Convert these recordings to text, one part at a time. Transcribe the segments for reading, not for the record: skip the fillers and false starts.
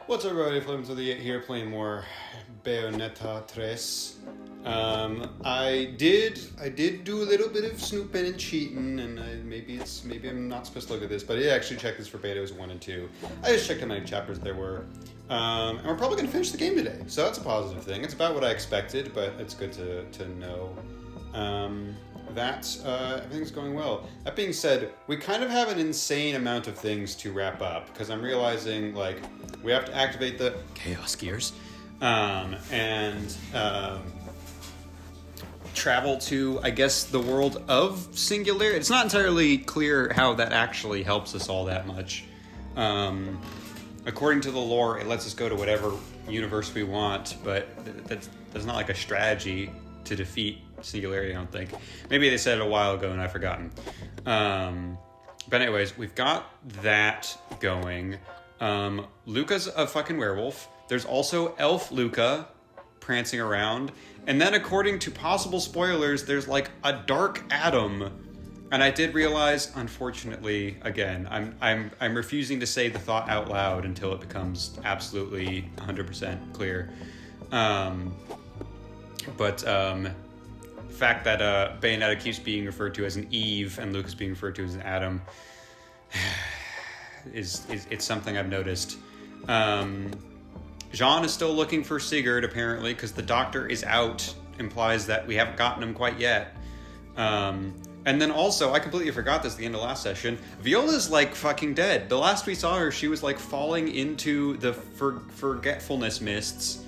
What's up, everybody? Flipping to the 8 here, playing more Bayonetta 3. I did do a little bit of snooping and cheating, and maybe I'm not supposed to look at this, but I did actually check this for betas 1 and 2. I just checked how many chapters there were, and we're probably going to finish the game today, so that's a positive thing. It's about what I expected, but it's good to know that everything's going well. That being said, we kind of have an insane amount of things to wrap up, because I'm realizing, like, we have to activate the Chaos Gears, and travel to, I guess, the world of Singularity. It's not entirely clear how that actually helps us all that much. According to the lore, it lets us go to whatever universe we want, but that's not like a strategy to defeat Singularity, I don't think. Maybe they said it a while ago and I've forgotten. But anyways, we've got that going. Luka's a fucking werewolf. There's also Elf Luka prancing around. And then, according to possible spoilers, there's like a Dark Adam. And I did realize, unfortunately, again, I'm refusing to say the thought out loud until it becomes absolutely 100% clear. The fact that Bayonetta keeps being referred to as an Eve and Luka's being referred to as an Adam is it's something I've noticed. Jeanne is still looking for Sigurd, apparently, because the doctor is out. Implies that we haven't gotten him quite yet. And then also, I completely forgot this at the end of last session, Viola's like fucking dead. The last we saw her, she was like falling into the forgetfulness mists.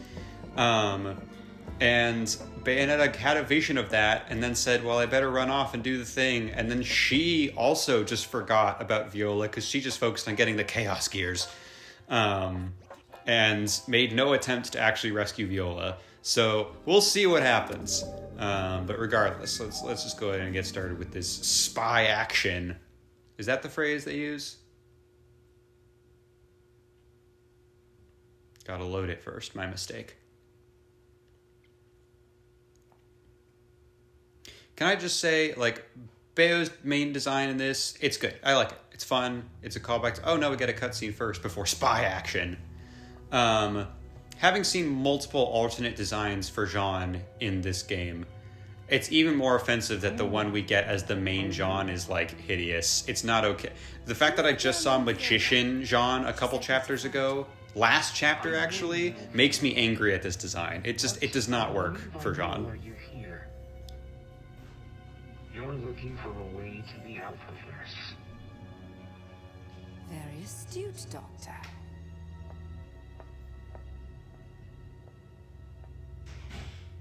And Bayonetta had a vision of that and then said, well, I better run off and do the thing. And then she also just forgot about Viola because she just focused on getting the Chaos Gears. And made no attempt to actually rescue Viola. So we'll see what happens. But regardless, let's just go ahead and get started with this spy action. Is that the phrase they use? Gotta load it first, my mistake. Can I just say, like, Bayo's main design in this, it's good. I like it. It's fun. It's a callback to, oh no, we get a cutscene first before spy action. Having seen multiple alternate designs for Jeanne in this game, it's even more offensive that the one we get as the main Jeanne is, like, hideous. It's not okay. The fact that I just saw Magician Jeanne a couple chapters ago, last chapter actually, makes me angry at this design. It does not work for Jeanne. You're looking for a way to the Alphaverse. Very astute, Doctor.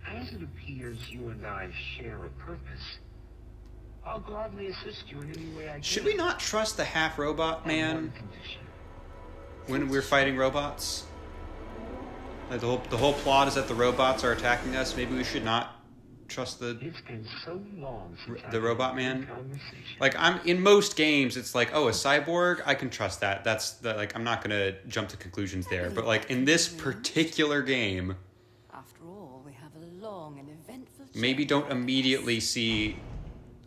As it appears you and I share a purpose, I'll gladly assist you in any way I can. Should we not trust the half-robot man when we're fighting robots? Like the whole plot is that the robots are attacking us. Maybe we should not trust It's been so long since the robot man. Like, I'm in most games, it's like, oh, a cyborg, I can trust that. That's the, like, I'm not gonna jump to conclusions there. But like in this particular game, After all, we have a long and eventful maybe don't immediately see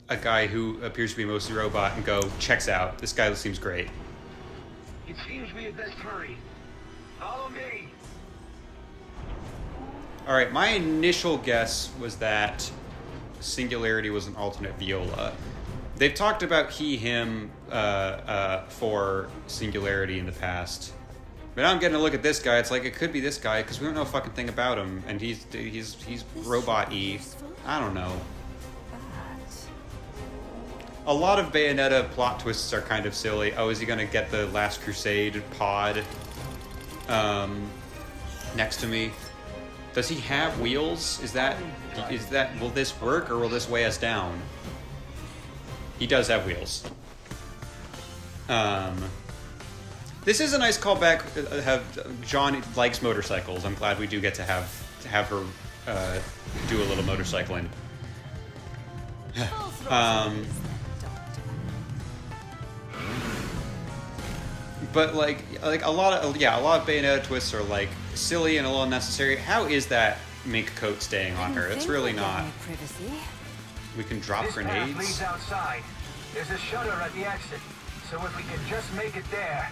a guy who appears to be mostly robot and go, checks out. This guy seems great. It seems we had best hurry. Follow me. Alright, my initial guess was that Singularity was an alternate Viola. They've talked about he, him for Singularity in the past. But now I'm getting a look at this guy, it's like it could be this guy, because we don't know a fucking thing about him, and he's robot-y. I don't know. A lot of Bayonetta plot twists are kind of silly. Oh, is he gonna get the Last Crusade pod next to me? Does he have wheels? Is that, will this work or will this weigh us down? He does have wheels. This is a nice callback. Jeanne likes motorcycles. I'm glad we do get to have her do a little motorcycling. But like a lot of Bayonetta twists are like silly and a little unnecessary. How is that mink coat staying on her? It's really not. We can drop This path grenades. leads outside. There's a shutter at the exit, so if we can just make it there.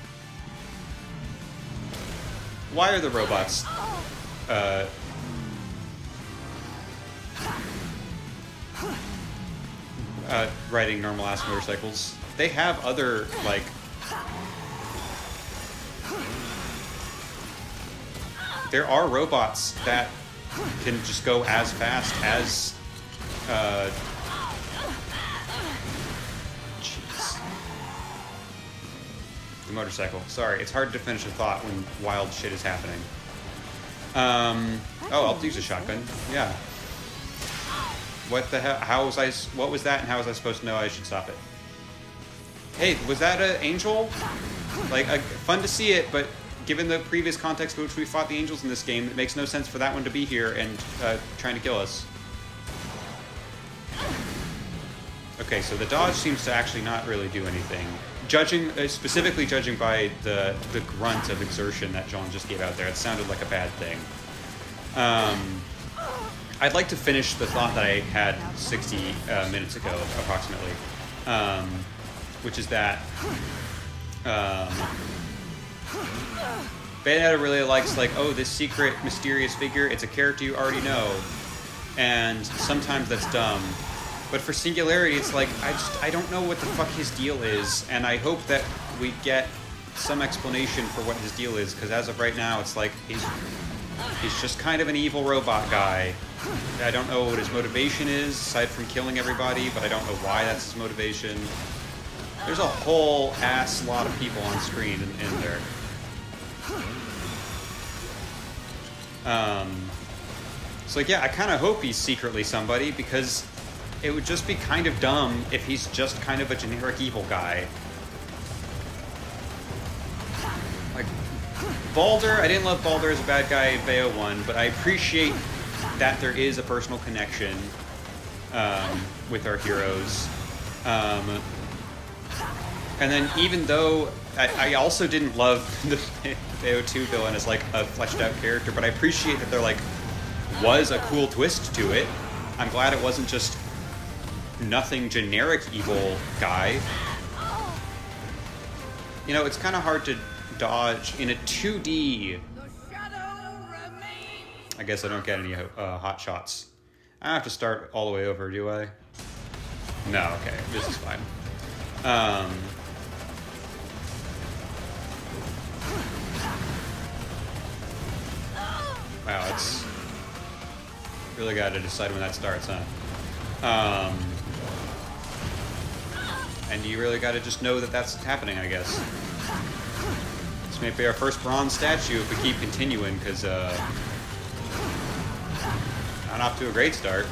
Why are the robots riding normal ass motorcycles? They have other, like, there are robots that can just go as fast as jeez. The motorcycle. Sorry, it's hard to finish a thought when wild shit is happening. Oh, I'll use a shotgun. Yeah. What the hell? How was I? What was that? And how was I supposed to know I should stop it? Hey, was that an angel? Like, fun to see it, but given the previous context in which we fought the angels in this game, it makes no sense for that one to be here and trying to kill us. Okay, so the dodge seems to actually not really do anything. Specifically judging by the grunt of exertion that Jeanne just gave out there, it sounded like a bad thing. I'd like to finish the thought that I had 60 minutes ago, approximately, which is that Bayonetta really likes, like, oh, this secret, mysterious figure, it's a character you already know, and sometimes that's dumb. But for Singularity, it's like, I don't know what the fuck his deal is, and I hope that we get some explanation for what his deal is, because as of right now, it's like, he's just kind of an evil robot guy. I don't know what his motivation is, aside from killing everybody, but I don't know why that's his motivation. There's a whole ass lot of people on screen in there. So like, yeah, I kind of hope he's secretly somebody, because it would just be kind of dumb if he's just kind of a generic evil guy. Like, Baldur, I didn't love Baldur as a bad guy in Bayo 1, but I appreciate that there is a personal connection with our heroes. And then even though I also didn't love the Bayo 2 villain as like a fleshed out character, but I appreciate that there like was a cool twist to it. I'm glad it wasn't just nothing generic evil guy. You know, it's kind of hard to dodge in a 2D. I guess I don't get any hot shots. I have to start all the way over, do I? No, okay, this is fine. Wow, it's really got to decide when that starts, huh? And you really got to just know that that's happening, I guess. This may be our first bronze statue if we keep continuing, because not off to a great start.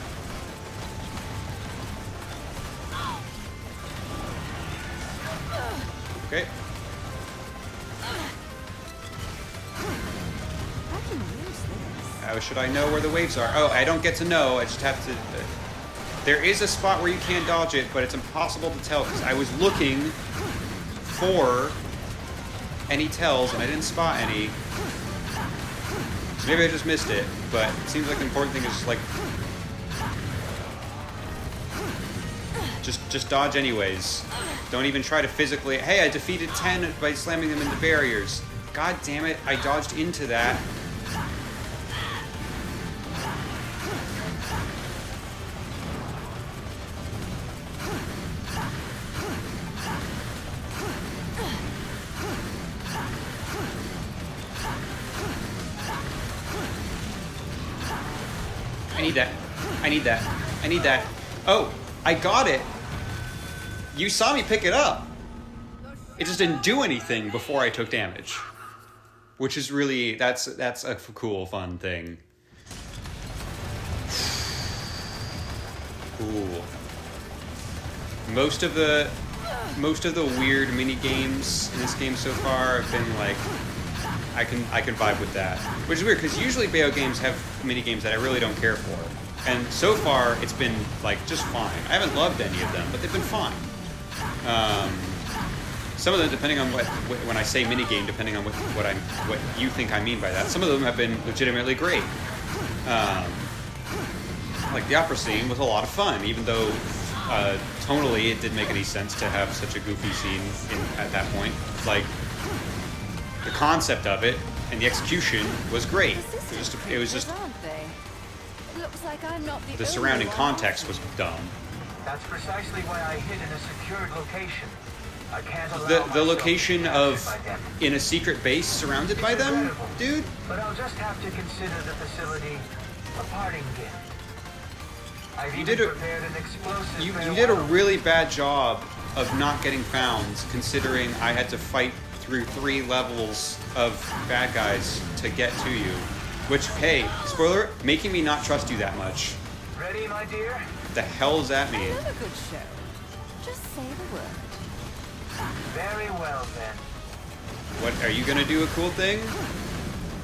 Okay. How should I know where the waves are? Oh, I don't get to know. I just have to... there is a spot where you can't dodge it, but it's impossible to tell, because I was looking for any tells, and I didn't spot any. So maybe I just missed it, but it seems like the important thing is just, like... Just dodge anyways. Don't even try to physically... Hey, I defeated 10 by slamming them into barriers. God damn it, I dodged into that. I need that. I need that. I need that. Oh, I got it. You saw me pick it up. It just didn't do anything before I took damage. Which is really, that's a cool, fun thing. Cool. Most of the weird mini games in this game so far have been like, I can vibe with that, which is weird because usually Bayo games have mini games that I really don't care for, and so far it's been like just fine. I haven't loved any of them, but they've been fine. Some of them, depending on when I say mini game, depending on what you think I mean by that, some of them have been legitimately great. Like the opera scene was a lot of fun, even though tonally it didn't make any sense to have such a goofy scene at that point. Like, the concept of it and the execution was great. Persistent It was just creatures, aren't they? It looks like I'm not the the only surrounding one. context was dumb. That's precisely why I hid in a secured location. I can't allow The myself location to be of captured by them. in a secret base surrounded by them, Incredible. dude. But I'll just have to consider the facility a parting gift. I've You even did a- prepared an explosive You farewell. did a really bad job of not getting found, considering I had to fight through 3 levels of bad guys to get to you. Which, hey, spoiler, making me not trust you that much. Ready, my dear? The hell does that I mean? love a good show. Just say the word. Very well then. What are you gonna do? A cool thing?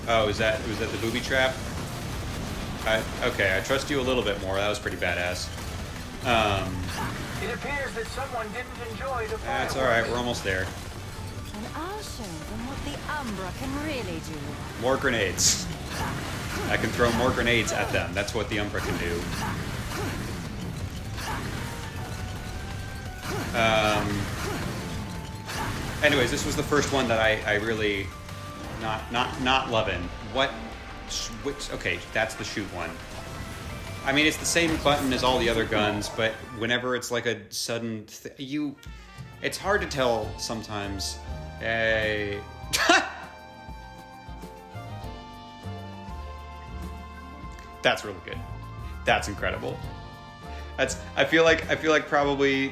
Oh, was that the booby trap? Okay, I trust you a little bit more. That was pretty badass. It appears that someone didn't enjoy the That's fireworks. all right. We're almost there. And I'll show them what the Umbra can really do. More grenades. I can throw more grenades at them. That's what the Umbra can do. Anyways, this was the first one that I really not loving. Which okay, that's the shoot one. I mean, it's the same button as all the other guns, but whenever it's like a sudden it's hard to tell sometimes. Hey. That's really good. That's incredible. I feel like probably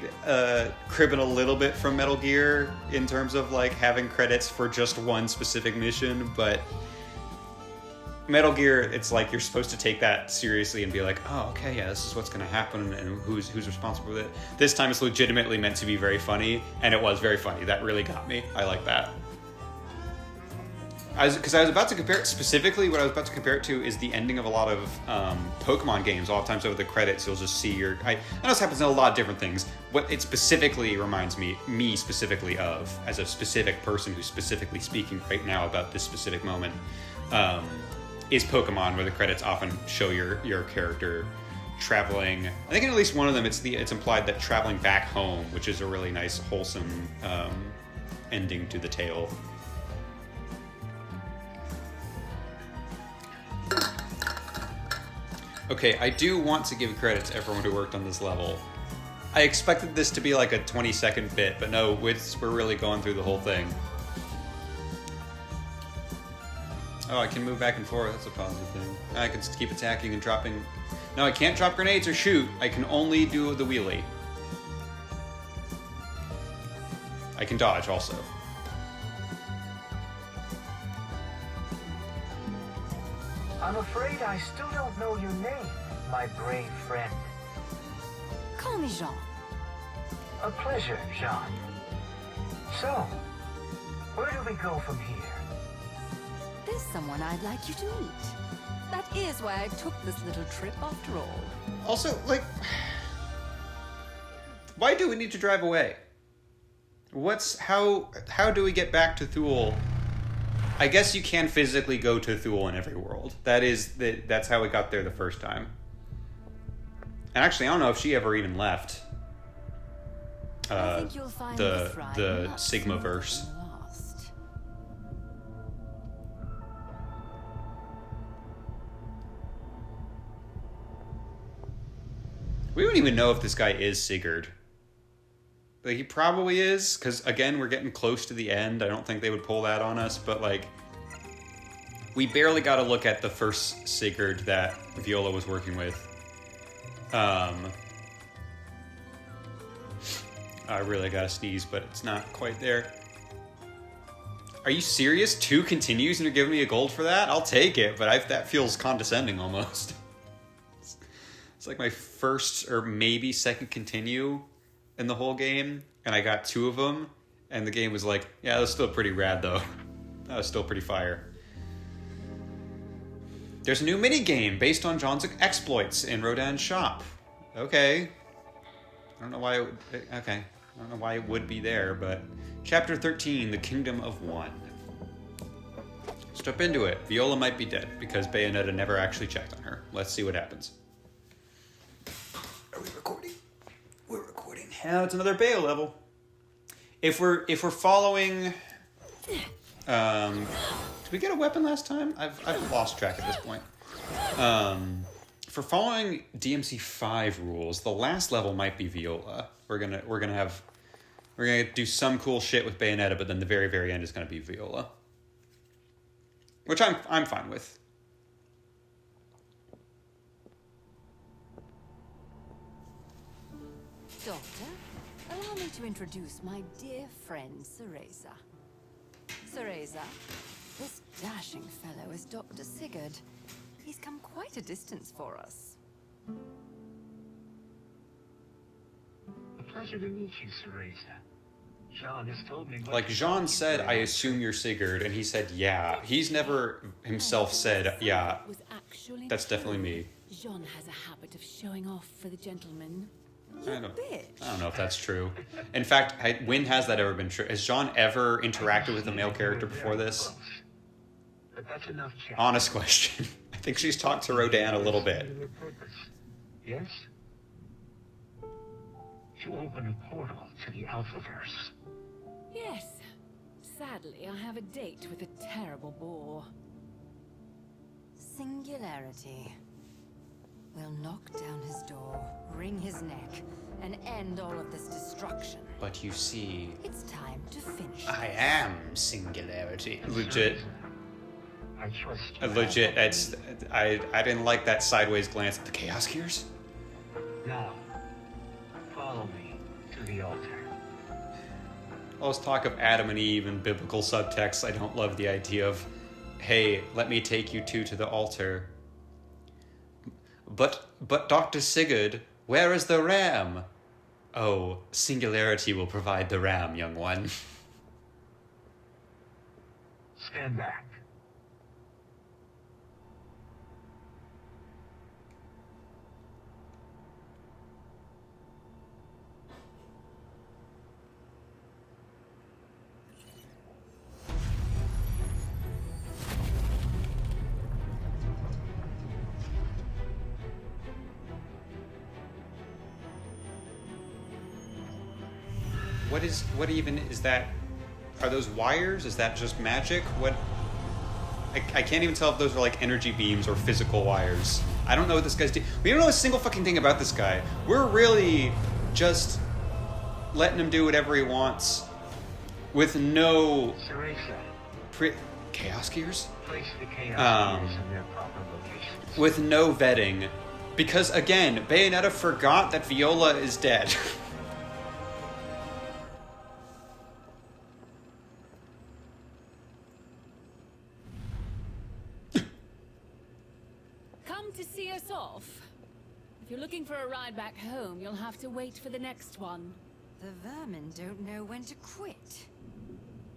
cribbing a little bit from Metal Gear in terms of like having credits for just one specific mission, but Metal Gear, it's like you're supposed to take that seriously and be like, oh, okay, yeah, this is what's going to happen and who's responsible for it. This time it's legitimately meant to be very funny, and it was very funny. That really got me. I like that. Because I was about to compare it, specifically what I was about to compare it to is the ending of a lot of Pokemon games. A lot of times over the credits, you'll just see I know this happens in a lot of different things. What it specifically reminds me specifically of, as a specific person who's specifically speaking right now about this specific moment, is Pokemon, where the credits often show your character traveling. I think in at least one of them, it's implied that traveling back home, which is a really nice, wholesome ending to the tale. Okay, I do want to give credit to everyone who worked on this level. I expected this to be like a 20-second bit, but no, we're really going through the whole thing. Oh, I can move back and forth. That's a positive thing. I can keep attacking and dropping. No, I can't drop grenades or shoot. I can only do the wheelie. I can dodge also. I'm afraid I still don't know your name, my brave friend. Call me Jeanne. A pleasure, Jeanne. So, where do we go from here? There's someone I'd like you to meet. That is why I took this little trip after all. Also, like, why do we need to drive away? How do we get back to Thule? I guess you can physically go to Thule in every world. That's how we got there the first time. And actually, I don't know if she ever even left I think you'll find the Friday much Sigma-verse. more than lost. We don't even know if this guy is Sigurd. Like, he probably is, because, again, we're getting close to the end. I don't think they would pull that on us, but, like, we barely got to look at the first Sigurd that Viola was working with. I really gotta sneeze, but it's not quite there. Are you serious? 2 continues and you're giving me a gold for that? I'll take it, but that feels condescending almost. It's like my first or maybe second continue in the whole game, and I got 2 of them, and the game was like, yeah, that was still pretty rad though. That was still pretty fire. There's a new mini-game based on Jeanne's exploits in Rodin's shop. Okay. I don't know why it would be there, but... Chapter 13, The Kingdom of One. Let's jump into it. Viola might be dead, because Bayonetta never actually checked on her. Let's see what happens. Are we recording? We're recording. Now it's another Bayo level. If we're following Did we get a weapon last time? I've lost track at this point. For following DMC 5 rules, the last level might be Viola. We're gonna do some cool shit with Bayonetta, but then the very, very end is gonna be Viola. Which I'm fine with. Doctor, allow me to introduce my dear friend, Cereza. Cereza, this dashing fellow is Dr. Sigurd. He's come quite a distance for us. A pleasure to meet you, Cereza. Jeanne has told me... Like Jeanne said, I assume you're Sigurd, and he said, yeah. He's never himself said, yeah, that's definitely me. Jeanne has a habit of showing off for the gentleman. I don't know if that's true. In fact, when has that ever been true? Has Jeanne ever interacted with a male character before this? But that's enough chat. Honest question. I think she's talked to Rodin a little bit. Yes? To open a portal to the Alphaverse. Yes. Sadly, I have a date with a terrible bore. Singularity. We'll knock down his door, wring his neck, and end all of this destruction. But you see, It's time to finish. I am Singularity. Legit. I trust you. Legit. I didn't like that sideways glance at the Chaos Gears. Now, follow me to the altar. All this talk of Adam and Eve and biblical subtext, I don't love the idea of, hey, let me take you two to the altar. But Dr. Sigurd, where is the ram? Oh, Singularity will provide the ram, young one. Stand back. What even is that? Are those wires? Is that just magic? What? I can't even tell if those are like energy beams or physical wires. I don't know what this guy's doing. We don't know a single fucking thing about this guy. We're really just letting him do whatever he wants with no Cereza, Chaos Gears? place the chaos gears in their proper locations. With no vetting. Because again, Bayonetta forgot that Viola is dead. Come to see us off? If you're looking for a ride back home, you'll have to wait for the next one. The vermin don't know when to quit.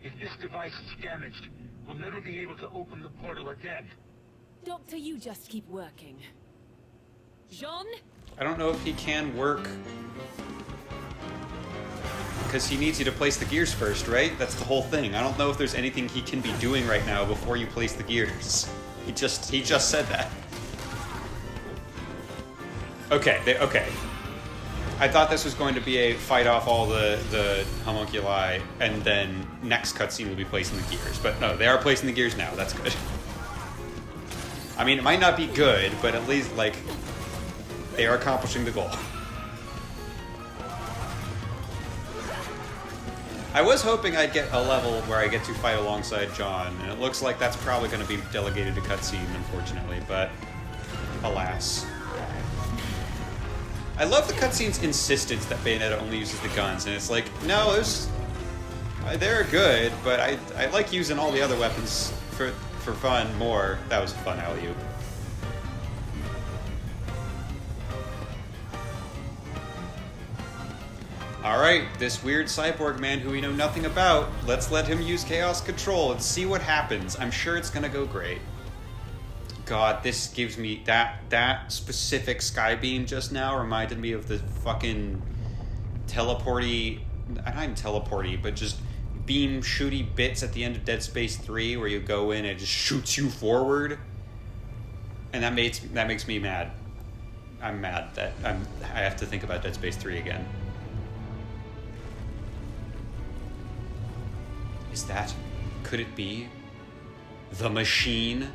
If this device is damaged, we'll never be able to open the portal again. Doctor, you just keep working. Jeanne? I don't know if he can work. Because he needs you to place the gears first, right? That's the whole thing. I don't know if there's anything he can be doing right now before you place the gears. He just said that. Okay. I thought this was going to be a fight off all the homunculi, and then next cutscene will be placing the gears. But no, they are placing the gears now. That's good. I mean, it might not be good, but at least, like, they are accomplishing the goal. I was hoping I'd get a level where I get to fight alongside Jeanne, and it looks like that's probably going to be delegated to cutscene, unfortunately, but alas. I love the cutscene's insistence that Bayonetta only uses the guns, and it's like, no, they're good, but I like using all the other weapons for fun more. That was a fun alley-oop. Alright, this weird cyborg man who we know nothing about, let's let him use Chaos Control and see what happens. I'm sure it's gonna go great. God, this gives me... That specific sky beam just now reminded me of the fucking teleporty... Not even teleporty, but just beam shooty bits at the end of Dead Space 3 where you go in and it just shoots you forward. And that makes me mad. I'm mad that I have to think about Dead Space 3 again. Is that... Could it be the machine.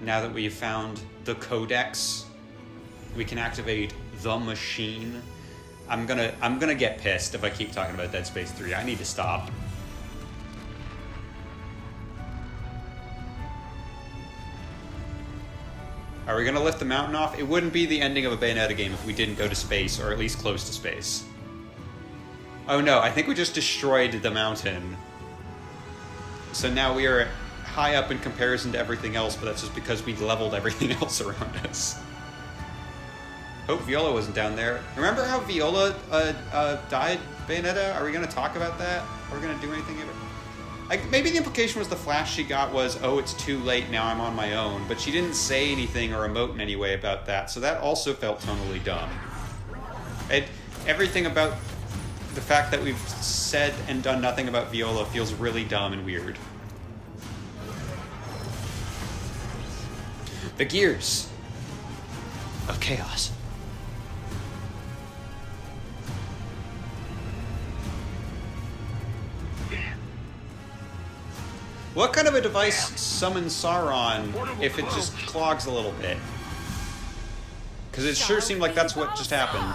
Now that we've found the codex, we can activate the machine. I'm gonna get pissed if I keep talking about Dead Space 3. I need to stop. Are we gonna lift the mountain off? It wouldn't be the ending of a Bayonetta game if we didn't go to space, or at least close to space. Oh no, I think we just destroyed the mountain. So now we are high up in comparison to everything else, but that's just because we leveled everything else around us. Hope Viola wasn't down there. Remember how Viola died, Bayonetta? Are we going to talk about that? Are we going to do anything about it? Maybe the implication was the flash she got was, oh, it's too late, now I'm on my own. But she didn't say anything or emote in any way about that, so that also felt tonally dumb. Everything about the fact that we've said and done nothing about Viola feels really dumb and weird. The gears of chaos. What kind of a device summons Sauron if it just clogs a little bit? Because it sure seemed like that's what just happened.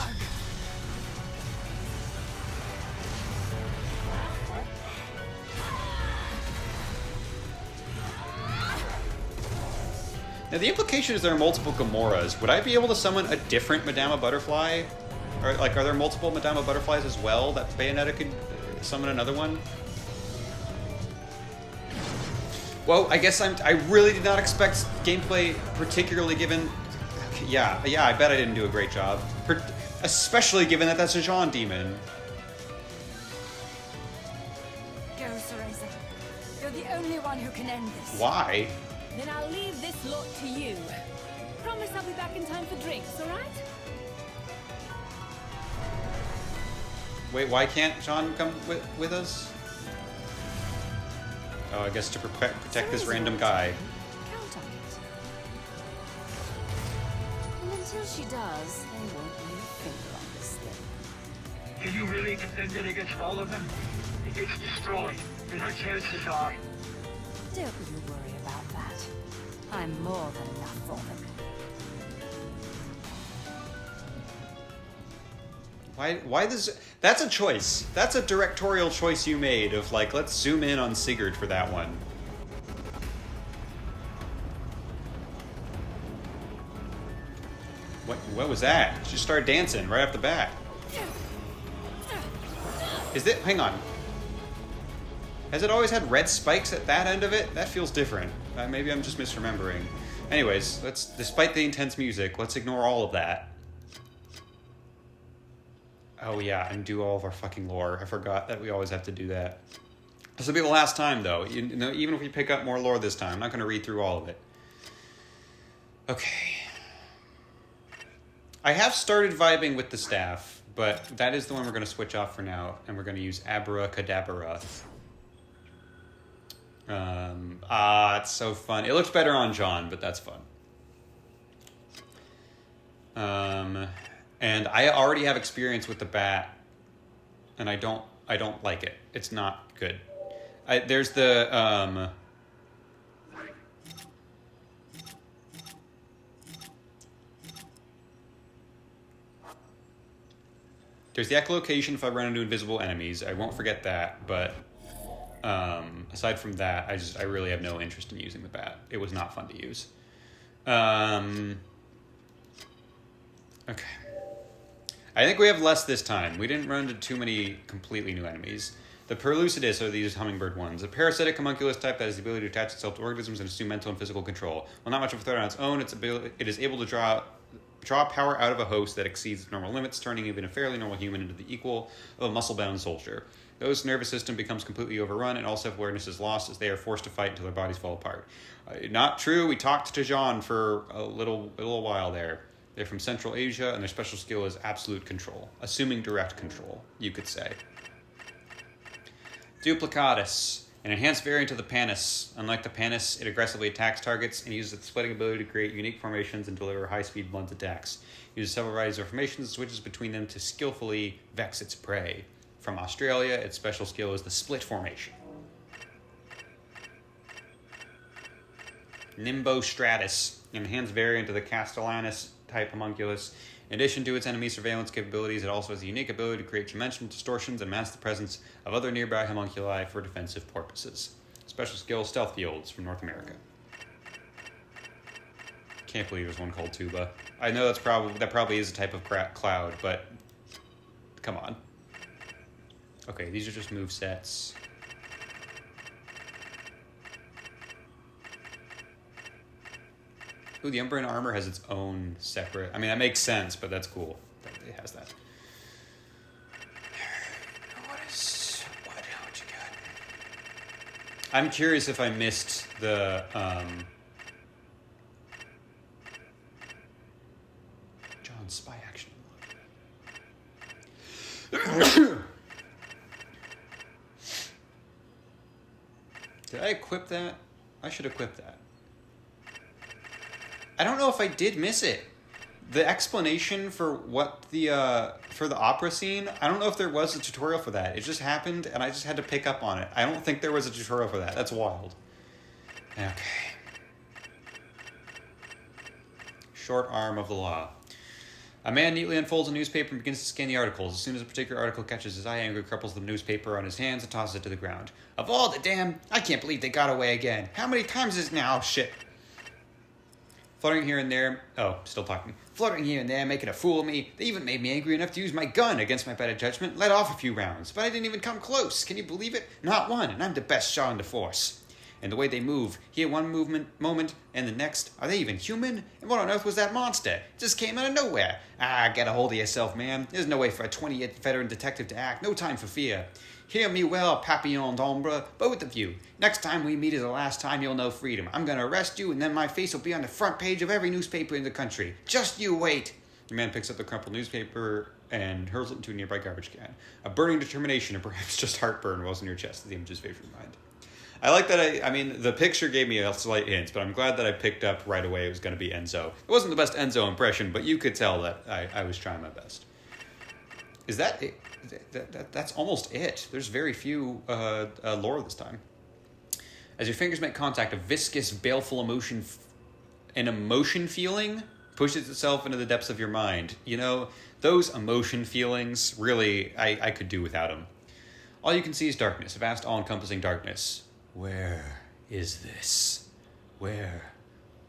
Now the implication is there are multiple Gamoras. Would I be able to summon a different Madama Butterfly? Or like, are there multiple Madama Butterflies as well that Bayonetta could summon another one? Well, I guess I really did not expect gameplay, particularly given... Yeah, I bet I didn't do a great job. Especially given that that's a Jeanne demon. Go, Cereza. You're the only one who can end this. Why? Then I'll leave this lot to you. Promise I'll be back in time for drinks, alright? Wait, why can't Jeanne come with us? Oh, I guess to protect this random guy. Count on it. And until she does, they won't lay a finger on this thing. Can you really defend it against all of them? If it's destroyed, then our chances are... Don't you worry about that. I'm more than enough for them. Why this? That's a choice. That's a directorial choice you made of like, let's zoom in on Sigurd for that one. What was that? She just started dancing right off the bat. Is it? Hang on. Has it always had red spikes at that end of it? That feels different. Maybe I'm just misremembering. Anyways, despite the intense music, let's ignore all of that. Oh yeah, and do all of our fucking lore. I forgot that we always have to do that. This will be the last time, though. You know, even if we pick up more lore this time, I'm not going to read through all of it. Okay. I have started vibing with the staff, but that is the one we're going to switch off for now, and we're going to use Abracadabra. It's so fun. It looks better on Jeanne, but that's fun. And I already have experience with the bat, and I don't like it. It's not good. There's the there's the echolocation if I run into invisible enemies. I won't forget that, but aside from that, I really have no interest in using the bat. It was not fun to use. Okay. I think we have less this time. We didn't run into too many completely new enemies. The Perlucidus are these hummingbird ones. A parasitic homunculus type that has the ability to attach itself to organisms and assume mental and physical control. While not much of a threat on its own, it is able to draw power out of a host that exceeds its normal limits, turning even a fairly normal human into the equal of a muscle-bound soldier. The host's nervous system becomes completely overrun, and all self-awareness is lost as they are forced to fight until their bodies fall apart. Not true. We talked to Jeanne for a little while there. They're from Central Asia, and their special skill is absolute control. Assuming direct control, you could say. Duplicatus, an enhanced variant of the Panis. Unlike the Panis, it aggressively attacks targets and uses its splitting ability to create unique formations and deliver high-speed blunt attacks. It uses several varieties of formations and switches between them to skillfully vex its prey. From Australia, its special skill is the split formation. Nimbostratus, an enhanced variant of the Castellanus-type homunculus. In addition to its enemy surveillance capabilities, it also has the unique ability to create dimensional distortions and mask the presence of other nearby homunculi for defensive purposes. Special skill, Stealth Fields from North America. Can't believe there's one called Tuba. I know that probably is a type of cloud, but come on. Okay, these are just move sets. Ooh, the Umbran armor has its own separate... I mean, that makes sense, but that's cool that it has that. What you got? I'm curious if I missed the... John spy action. Did I equip that? I should equip that. I don't know if I did miss it. The explanation for what the for the opera scene, I don't know if there was a tutorial for that. It just happened, and I just had to pick up on it. I don't think there was a tutorial for that. That's wild. Okay. Short arm of the law. A man neatly unfolds a newspaper and begins to scan the articles. As soon as a particular article catches his eye, Angry crumples the newspaper on his hands and tosses it to the ground. Of all the damn... I can't believe they got away again. How many times is it now? Shit. Fluttering here and there... Oh, still talking. Fluttering here and there, making a fool of me. They even made me angry enough to use my gun against my better judgment. Let off a few rounds. But I didn't even come close. Can you believe it? Not one, and I'm the best shot in the force. And the way they move, here one moment, and the next, are they even human? And what on earth was that monster? It just came out of nowhere. Get a hold of yourself, man. There's no way for a 20-year veteran detective to act. No time for fear. Hear me well, papillon d'ombre, both of you. Next time we meet is the last time you'll know freedom. I'm gonna arrest you, and then my face will be on the front page of every newspaper in the country. Just you wait. The man picks up the crumpled newspaper and hurls it into a nearby garbage can. A burning determination, or perhaps just heartburn, wells in your chest as the images fade from your mind. I like that I mean, the picture gave me a slight hint, but I'm glad that I picked up right away it was going to be Enzo. It wasn't the best Enzo impression, but you could tell that I was trying my best. Is that it? That's almost it. There's very few lore this time. As your fingers make contact, a viscous, baleful emotion, an emotion feeling pushes itself into the depths of your mind. You know, those emotion feelings, really, I could do without them. All you can see is darkness, a vast, all-encompassing darkness. Where is this? Where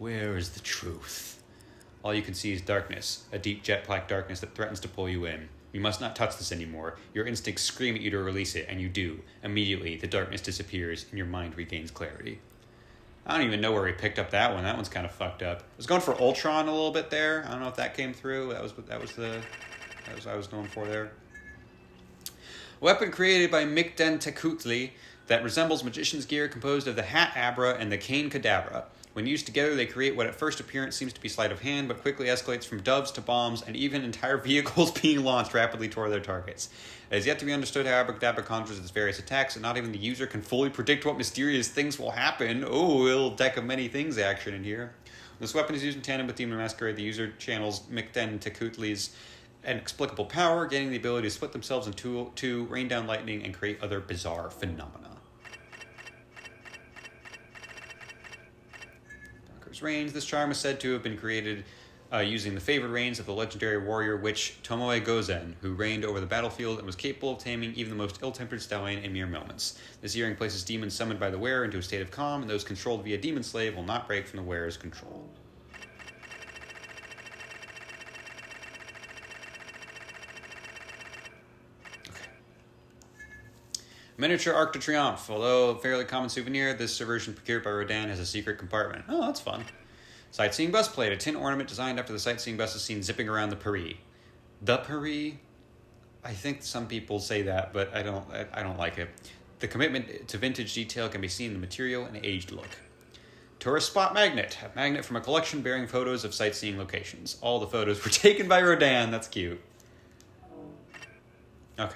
is the truth? All you can see is darkness, a deep jet-black darkness that threatens to pull you in. You must not touch this anymore. Your instincts scream at you to release it, and you do. Immediately, the darkness disappears, and your mind regains clarity. I don't even know where we picked up that one. That one's kind of fucked up. I was going for Ultron a little bit there. I don't know if that came through. That was what I was going for there. Weapon created by Mikden Tekutli that resembles magician's gear composed of the Hat Abra and the Cane Cadabra. When used together, they create what at first appearance seems to be sleight of hand, but quickly escalates from doves to bombs, and even entire vehicles being launched rapidly toward their targets. It is yet to be understood how Abracadabra conjures its various attacks, and not even the user can fully predict what mysterious things will happen. Oh, a little deck of many things action in here. When this weapon is used in tandem with Demon Masquerade, the user channels Mikden Tekutli's inexplicable power, gaining the ability to split themselves into two, rain down lightning, and create other bizarre phenomena. Rains. This charm is said to have been created using the favored rains of the legendary warrior witch Tomoe Gozen, who reigned over the battlefield and was capable of taming even the most ill-tempered stallion in mere moments. This earring places demons summoned by the wearer into a state of calm, and those controlled via demon slave will not break from the wearer's control. Miniature Arc de Triomphe. Although a fairly common souvenir, this version procured by Rodin has a secret compartment. Oh, that's fun. Sightseeing bus plate, a tin ornament designed after the sightseeing bus is seen zipping around the Paris. The Paris? I think some people say that, but I don't like it. The commitment to vintage detail can be seen in the material and aged look. Tourist spot magnet, a magnet from a collection bearing photos of sightseeing locations. All the photos were taken by Rodin. That's cute. Okay.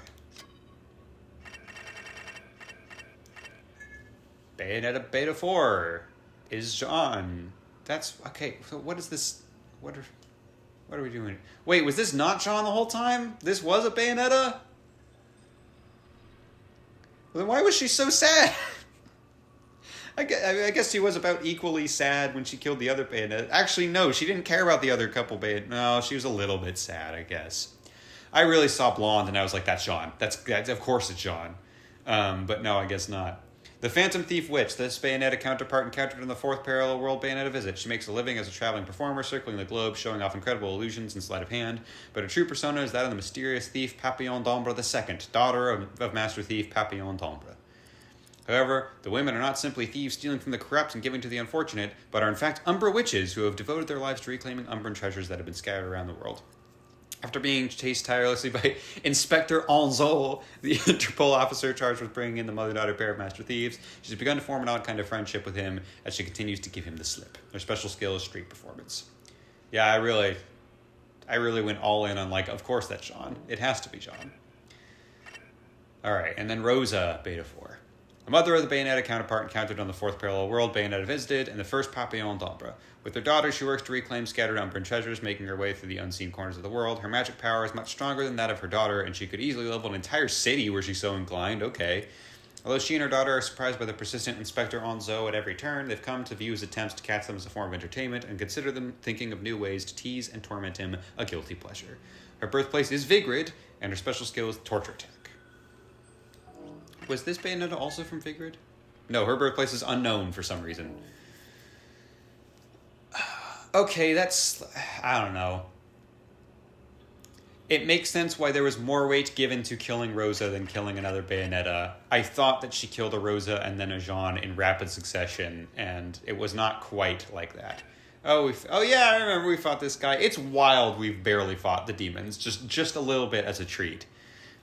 Bayonetta Beta 4 is Jeanne. That's okay. So what is this? What are we doing? Wait, was this not Jeanne the whole time? This was a Bayonetta? Well, then why was she so sad? I guess she was about equally sad when she killed the other Bayonetta. Actually, no, she didn't care about the other couple Bayonetta. No, she was a little bit sad, I guess. I really saw Blonde, and I was like, that's Jeanne. That's of course it's Jeanne. But no, I guess not. The Phantom Thief Witch, this Bayonetta counterpart encountered in the fourth parallel world Bayonetta visit. She makes a living as a traveling performer, circling the globe, showing off incredible illusions and sleight of hand. But her true persona is that of the mysterious thief Papillon d'Ombre II, daughter of Master Thief Papillon d'Ombre. However, the women are not simply thieves stealing from the corrupt and giving to the unfortunate, but are in fact Umbra witches who have devoted their lives to reclaiming Umbran treasures that have been scattered around the world. After being chased tirelessly by Inspector Anzo, the Interpol officer charged with bringing in the mother-daughter pair of master thieves, she's begun to form an odd kind of friendship with him as she continues to give him the slip. Her special skill is street performance. Yeah, I really went all in on, like, of course that's Jeanne. It has to be Jeanne. Alright, and then Rosa, Beta 4. The mother of the Bayonetta counterpart encountered on the fourth parallel world Bayonetta visited, and the first Papillon d'Ombre. With her daughter, she works to reclaim scattered Umbran treasures, making her way through the unseen corners of the world. Her magic power is much stronger than that of her daughter, and she could easily level an entire city were she so inclined. Okay. Although she and her daughter are surprised by the persistent Inspector Anzo at every turn, they've come to view his attempts to catch them as a form of entertainment and consider them thinking of new ways to tease and torment him a guilty pleasure. Her birthplace is Vigrid, and her special skill is Torture Attack. Was this Bayonetta also from Vigrid? No, her birthplace is unknown for some reason. Okay, that's... I don't know. It makes sense why there was more weight given to killing Rosa than killing another Bayonetta. I thought that she killed a Rosa and then a Jeanne in rapid succession, and it was not quite like that. Oh yeah, I remember we fought this guy. It's wild we've barely fought the demons, just a little bit as a treat.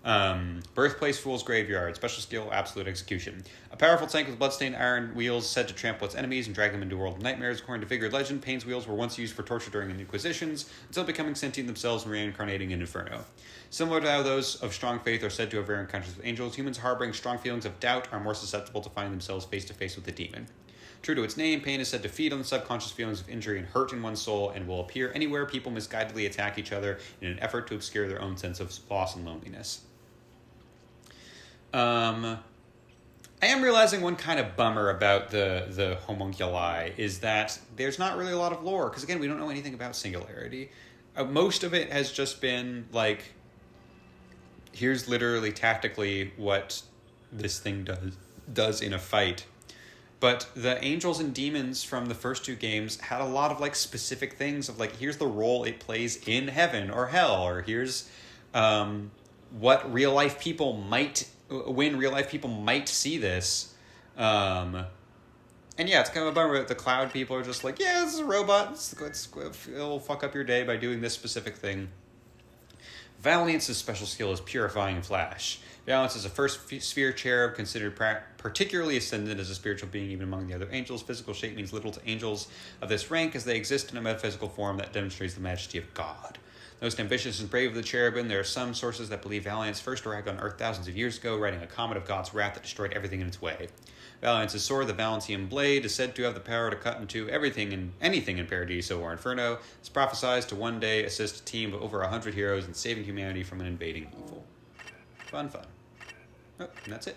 Birthplace Fool's Graveyard, special skill, absolute execution. A powerful tank with bloodstained iron wheels said to trample its enemies and drag them into a world of nightmares. According to Vigrid legend, Payne's wheels were once used for torture during the Inquisitions, until becoming sentient themselves and reincarnating in Inferno. Similar to how those of strong faith are said to have rare encounters with angels, humans harboring strong feelings of doubt are more susceptible to finding themselves face to face with the demon. True to its name, Pain is said to feed on the subconscious feelings of injury and hurt in one's soul, and will appear anywhere people misguidedly attack each other in an effort to obscure their own sense of loss and loneliness. I am realizing one kind of bummer about the homunculi is that there's not really a lot of lore, because again, we don't know anything about Singularity. Most of it has just been like, here's literally tactically what this thing does in a fight. But the angels and demons from the first two games had a lot of like specific things of like, here's the role it plays in heaven or hell, or here's what real life people might, when real life people might see this. And yeah, it's kind of a bummer that the cloud people are just like, yeah, this is a robot. It'll fuck up your day by doing this specific thing. Valiance's special skill is Purifying Flash. Valance is a first sphere cherub, considered particularly ascendant as a spiritual being even among the other angels. Physical shape means little to angels of this rank, as they exist in a metaphysical form that demonstrates the majesty of God. The most ambitious and brave of the cherubim, there are some sources that believe Valiance first arrived on Earth thousands of years ago, riding a comet of God's wrath that destroyed everything in its way. Valiance's sword, the Valancian blade, is said to have the power to cut into anything in Paradiso or Inferno. It's prophesied to one day assist a team of over 100 heroes in saving humanity from an invading evil. Fun. Oh, and that's it.